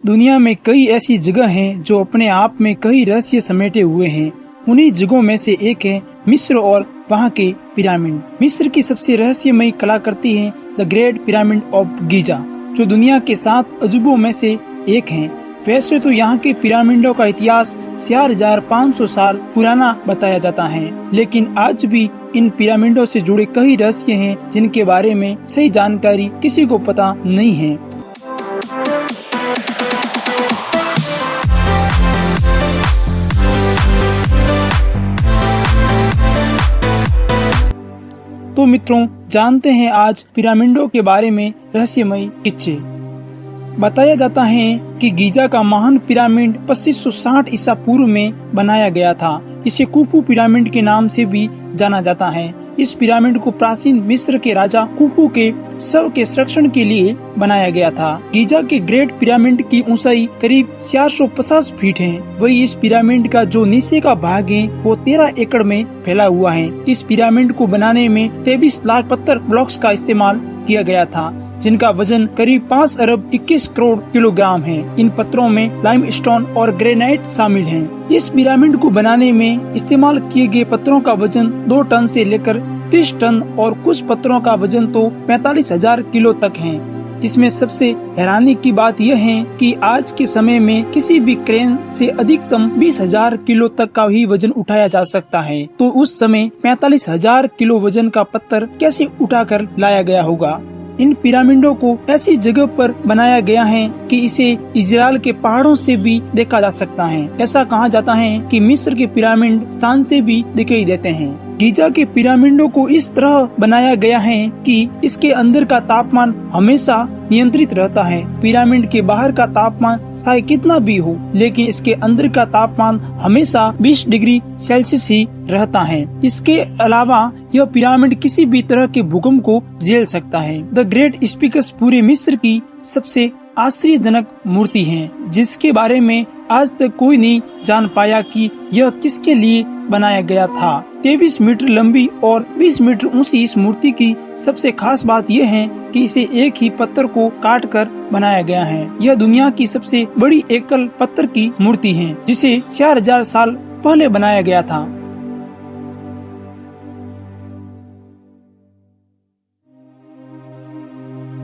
दुनिया में कई ऐसी जगह हैं जो अपने आप में कई रहस्य समेटे हुए हैं। उन्हीं जगहों में से एक है मिस्र और वहाँ के पिरामिड। मिस्र की सबसे रहस्यमयी कलाकृति है the great pyramid of Giza, जो दुनिया के 7 अजूबों में से एक है। वैसे तो यहाँ के पिरामिडों का इतिहास 4500 साल पुराना बताया जाता है, लेकिन आज भी इन पिरामिडों से जुड़े कई रहस्य हैं जिनके बारे में सही जानकारी किसी को पता नहीं है। तो मित्रों, जानते हैं आज पिरामिडों के बारे में रहस्यमयी किस्से। बताया जाता है कि गीजा का महान पिरामिड 2560 ईसा पूर्व में बनाया गया था। इसे कुफू पिरामिड के नाम से भी जाना जाता है। इस पिरामिड को प्राचीन मिस्र के राजा कुफू के शव के संरक्षण के लिए बनाया गया था। गीजा के ग्रेट पिरामिड की ऊंचाई करीब 450 फीट है। वही इस पिरामिड का जो नीचे का भाग है वो 13 एकड़ में फैला हुआ है। इस पिरामिड को बनाने में 23 लाख पत्थर ब्लॉक्स का इस्तेमाल किया गया था, जिनका वजन करीब 5 अरब 21 करोड़ किलोग्राम है। इन पत्थरों में लाइमस्टोन और ग्रेनाइट शामिल हैं। इस पिरामिड को बनाने में इस्तेमाल किए गए पत्थरों का वजन 2 टन से लेकर 30 टन और कुछ पत्थरों का वजन तो 45,000 किलो तक है। इसमें सबसे हैरानी की बात यह है कि आज के समय में किसी भी क्रेन से अधिकतम 20,000 किलो तक का ही वजन उठाया जा सकता है। तो उस समय 45,000 किलो वजन का पत्थर कैसे उठाकर लाया गया होगा। इन पिरामिडों को ऐसी जगह पर बनाया गया है कि इसे इजराइल के पहाड़ों से भी देखा जा सकता है। ऐसा कहा जाता है कि मिस्र के पिरामिड शान से भी दिखाई देते हैं। गीजा के पिरामिडों को इस तरह बनाया गया है कि इसके अंदर का तापमान हमेशा नियंत्रित रहता है। पिरामिड के बाहर का तापमान चाहे कितना भी हो, लेकिन इसके अंदर का तापमान हमेशा 20 डिग्री सेल्सियस ही रहता है। इसके अलावा यह पिरामिड किसी भी तरह के भूकंप को झेल सकता है। द ग्रेट स्फिंक्स पूरे मिस्र की सबसे आश्चर्यजनक मूर्ति है, जिसके बारे में आज तक कोई नहीं जान पाया कि यह किसके लिए बनाया गया था। 23 मीटर लंबी और 20 मीटर ऊंची इस मूर्ति की सबसे खास बात यह है कि इसे एक ही पत्थर को काट कर बनाया गया है। यह दुनिया की सबसे बड़ी एकल पत्थर की मूर्ति है, जिसे 4000 साल पहले बनाया गया था।